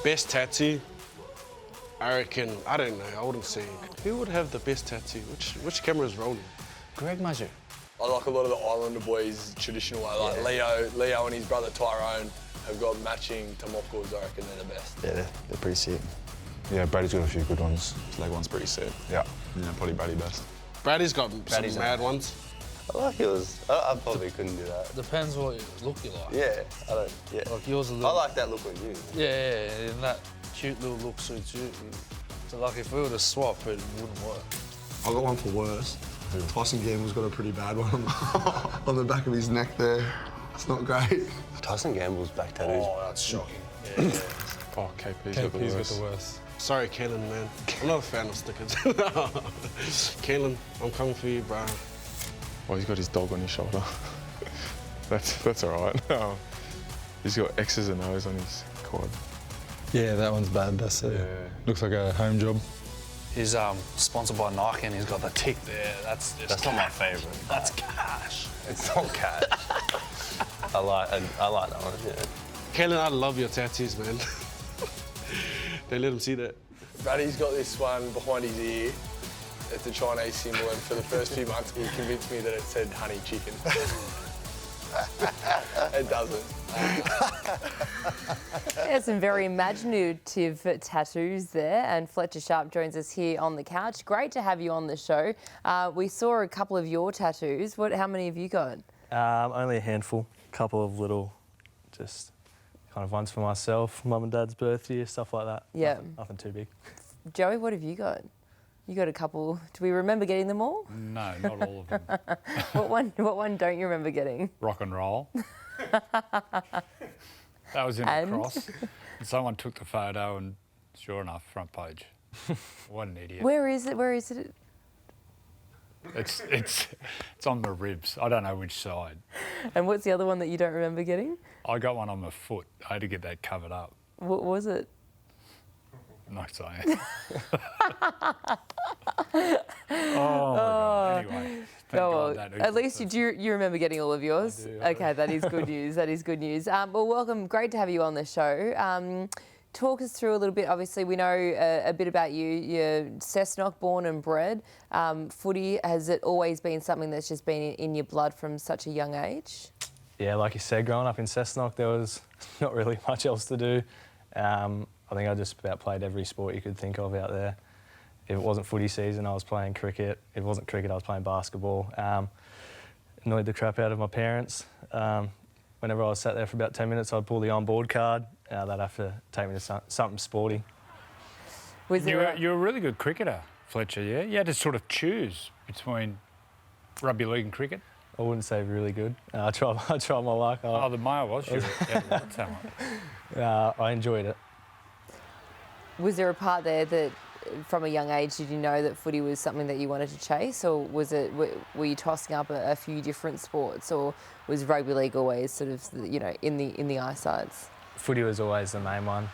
Best tattoo? I reckon, I don't know, I wouldn't say. Who would have the best tattoo? Which camera is rolling? Greg Mazu. I like a lot of the Islander boys' traditional way. Like Leo and his brother Tyrone have got matching Tomokos. I reckon they're the best. Yeah, they're pretty sick. Yeah, Brady's got a few good ones. His leg one's pretty sick. Yeah, probably Brady best. Brady's got some mad ones. I like yours. I probably couldn't do that. Depends what look you like. Yeah, I don't. Yeah. Like yours a little. I like that look on you. Yeah, and that cute little look suits you. So like if we were to swap, it wouldn't work. I got one for worse. Tyson Gamble's got a pretty bad one on the back of his neck there. It's not great. Tyson Gamble's back tattoos. Oh, that's shocking. Oh, KP's got the worst. Sorry, Kalen, man. I'm not a fan of stickers. Kalen, I'm coming for you, bro. Well, he's got his dog on his shoulder. that's all right. He's got X's and O's on his quad. Yeah, that one's bad. That's it. Yeah. Looks like a home job. He's sponsored by Nike and he's got the tick there. That's not my favourite. That's cash. It's not cash. I like that one. Yeah. Kalen, I love your tattoos, man. They let him see that. Brady's got this one behind his ear. It's a Chinese symbol, and for the first few months, he convinced me that it said honey chicken. It doesn't. There's some very imaginative tattoos there, and Fletcher Sharp joins us here on the couch. Great to have you on the show. We saw a couple of your tattoos. How many have you got? Only a handful. A couple of little, just kind of ones for myself, mum and dad's birthday, stuff like that. Yeah. Nothing too big. Joey, what have you got? You got a couple. Do we remember getting them all? No, not all of them. What one don't you remember getting? Rock and roll. That was in the cross. And someone took the photo and sure enough, front page. What an idiot. Where is it? Where is it? It's on my ribs. I don't know which side. And what's the other one that you don't remember getting? I got one on my foot. I had to get that covered up. What was it? No saying. Oh, my God. Anyway. At least you remember getting all of yours. Okay, that is good news. That is good news. Well, welcome. Great to have you on the show. Talk us through a little bit. Obviously, we know a bit about you. You're Cessnock born and bred. Footy, has it always been something that's just been in your blood from such a young age? Yeah, like you said, growing up in Cessnock, there was not really much else to do. I think I just about played every sport you could think of out there. If it wasn't footy season, I was playing cricket. If it wasn't cricket, I was playing basketball. Annoyed the crap out of my parents. Whenever I was sat there for about 10 minutes, I'd pull the on-board card. They'd have to take me to something sporty. You're a really good cricketer, Fletcher, yeah? You had to sort of choose between rugby league and cricket? I wouldn't say really good. I tried my luck. The Mayo was your talent. I enjoyed it. Was there a part there that, from a young age, did you know that footy was something that you wanted to chase, or were you tossing up a few different sports, or was rugby league always sort of in the eyesights? Footy was always the main one.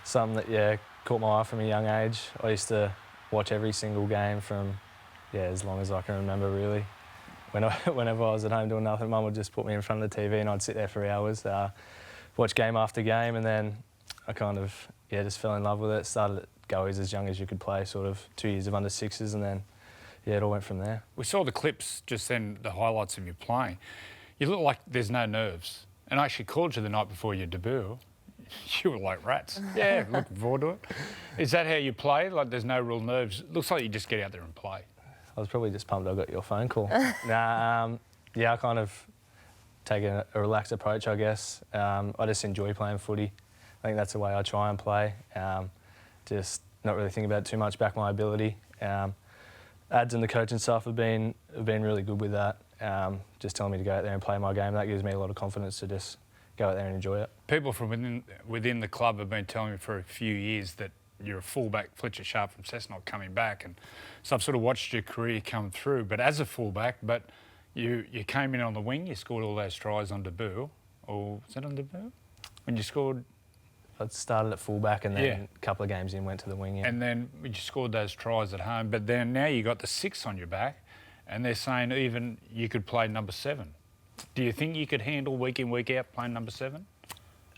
Something that caught my eye from a young age. I used to watch every single game from as long as I can remember really. Whenever I was at home doing nothing, Mum would just put me in front of the TV and I'd sit there for hours, watch game after game, and then I kind of just fell in love with it. Started at goalies as young as you could play, sort of 2 years of under sixes, and then it all went from there. We saw the clips just then, the highlights of you playing. You look like there's no nerves. And I actually called you the night before your debut. You were like rats. Yeah, looking forward to it. Is that how you play? Like there's no real nerves? Looks like you just get out there and play. I was probably just pumped I got your phone call. I kind of take a relaxed approach, I guess. I just enjoy playing footy. I think that's the way I try and play. Just not really thinking about it too much, back my ability. Ads and the coaching staff have been really good with that. Just telling me to go out there and play my game. That gives me a lot of confidence to just go out there and enjoy it. People from within the club have been telling me for a few years that you're a fullback, Fletcher Sharp from Cessnock coming back, and so I've sort of watched your career come through. But as a fullback, you came in on the wing, you scored all those tries on debut, or was that on debut? When you scored? I started at fullback and then a couple of games in went to the wing. Yeah. And then you scored those tries at home, but then now you got the 6 on your back, and they're saying even you could play number 7. Do you think you could handle week in, week out playing number 7?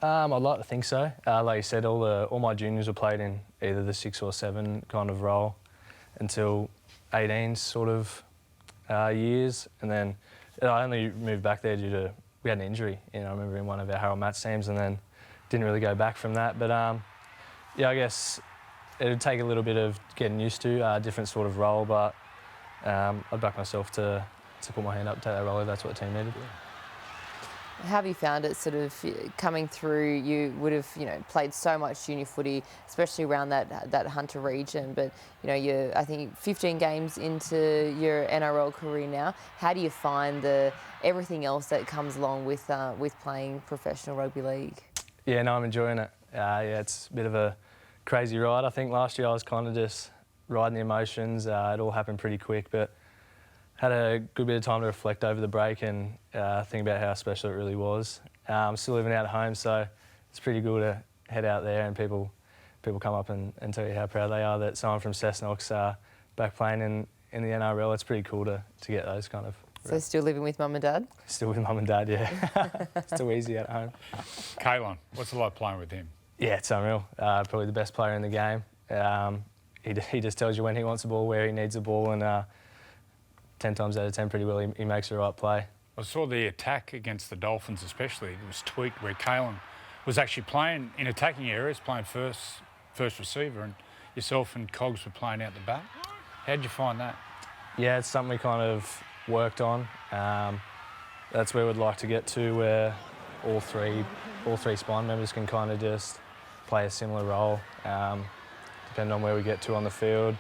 I'd like to think so. Like you said, all my juniors were played in either the 6 or 7 kind of role until 18 sort of years, and then I only moved back there due to we had an injury. I remember in one of our Harold Match teams, and then didn't really go back from that. But yeah, I guess it would take a little bit of getting used to a different sort of role, but I'd back myself to put my hand up, take that role if that's what the team needed. How have you found it sort of coming through? You would have, played so much junior footy, especially around that Hunter region, but, you're, I think, 15 games into your NRL career now. How do you find everything else that comes along with playing professional rugby league? Yeah, no, I'm enjoying it. Yeah, it's a bit of a crazy ride. I think last year I was kind of just riding the emotions. It all happened pretty quick, but had a good bit of time to reflect over the break and think about how special it really was. I'm still living out at home, so it's pretty cool to head out there and people come up and tell you how proud they are that someone from Cessnock's back playing in the NRL. It's pretty cool to get those kind of... So still living with mum and dad? Still with mum and dad, yeah. Still easy at home. Kalyn, what's it like playing with him? Yeah, it's unreal. Probably the best player in the game. He just tells you when he wants the ball, where he needs the ball, and 10 times out of 10 pretty well he makes the right play. I saw the attack against the Dolphins especially. It was tweaked where Kalyn was actually playing in attacking areas, playing first receiver, and yourself and Cogs were playing out the back. How'd you find that? Yeah, it's something we kind of worked on. That's where we'd like to get to, where all three spine members can kind of just play a similar role, depending on where we get to on the field.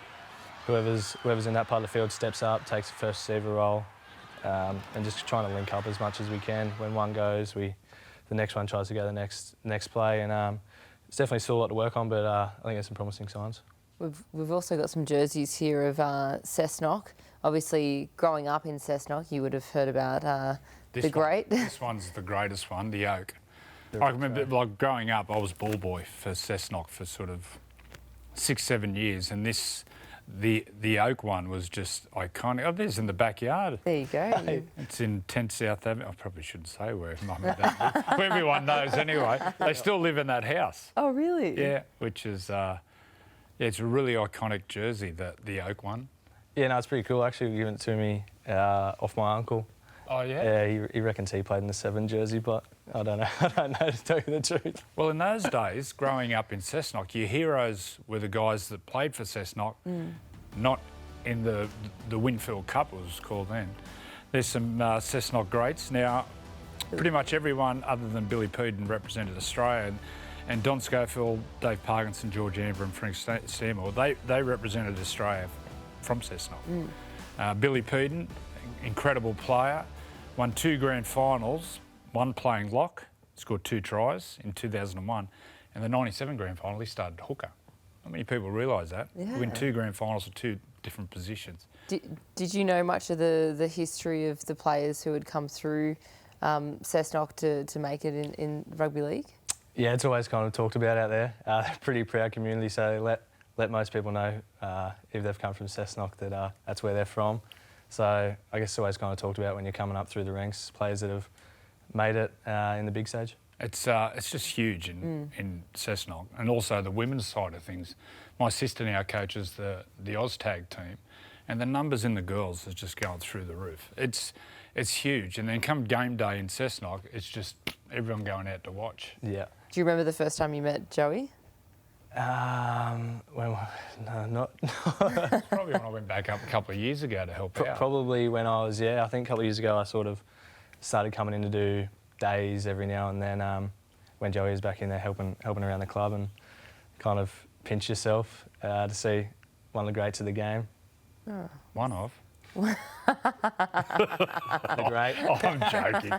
Whoever's in that part of the field steps up, takes the first receiver role, and just trying to link up as much as we can. When one goes, the next one tries to go the next play, and it's definitely still a lot to work on, but I think there's some promising signs. We've also got some jerseys here of Cessnock. Obviously, growing up in Cessnock, you would have heard about the great. This one's the greatest one, the Oak. I remember, like growing up, I was ball boy for Cessnock for sort of 6-7 years, and the Oak one was just iconic. Oh, there's in the backyard. There you go. It's in 10 South Avenue. I probably shouldn't say where mum and dad live. Well, everyone knows anyway. They still live in that house. Oh, really? Yeah, which is, it's a really iconic jersey, the Oak one. Yeah, no, it's pretty cool. Actually, given it to me off my uncle. Oh, yeah? Yeah, he reckons he played in the 7 jersey, but I don't know. I don't know, to tell you the truth. Well, in those days, growing up in Cessnock, your heroes were the guys that played for Cessnock, not in the Winfield Cup, it was called then. There's some Cessnock greats. Now, pretty much everyone other than Billy Peden represented Australia, and Don Schofield, Dave Parkinson, George Amber and Frank Seymour, they represented Australia from Cessnock. Billy Peden, incredible player, won 2 grand finals, one playing lock, scored 2 tries in 2001, and the 97 grand final he started hooker. Not many people realise that. Yeah. Win 2 grand finals at 2 different positions. Did you know much of the history of the players who had come through Cessnock to make it in rugby league? Yeah, it's always kind of talked about out there. Pretty proud community, so let most people know if they've come from Cessnock that that's where they're from. So I guess it's always kind of talked about when you're coming up through the ranks, players that have made it in the big stage. It's just huge in Cessnock, and also the women's side of things. My sister now coaches the OzTag team, and the numbers in the girls is just going through the roof. It's huge, and then come game day in Cessnock, it's just everyone going out to watch. Yeah. Do you remember the first time you met Joey? No, not. Probably when I went back up a couple of years ago to help out. Probably when I was, I think a couple of years ago I sort of started coming in to do days every now and then when Joey was back in there helping around the club, and kind of pinch yourself to see one of the greats of the game. Oh. One of? The great. I'm joking.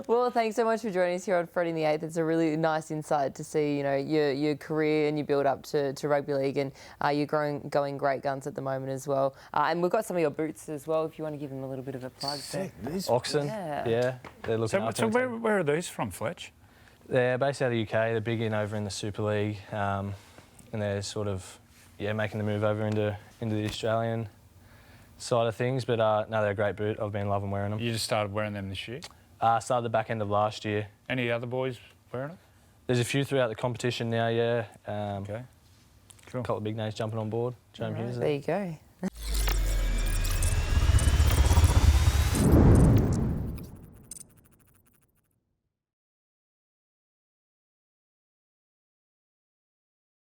Well, thanks so much for joining us here on Friday the 8th. It's a really nice insight to see, your career and your build up to rugby league, and you're going great guns at the moment as well. And we've got some of your boots as well, if you want to give them a little bit of a plug. Oxen, yeah, they're looking after So where are these from, Fletch? They're based out of the UK. They're big over in the Super League, and they're sort of making the move over into the Australian side of things. But no, they're a great boot. I've been loving wearing them. You just started wearing them this year? Started the back end of last year. Any other boys wearing it? There's a few throughout the competition now, yeah. Okay. Cool. A couple of big names jumping on board. James Right, Hughes. there you go.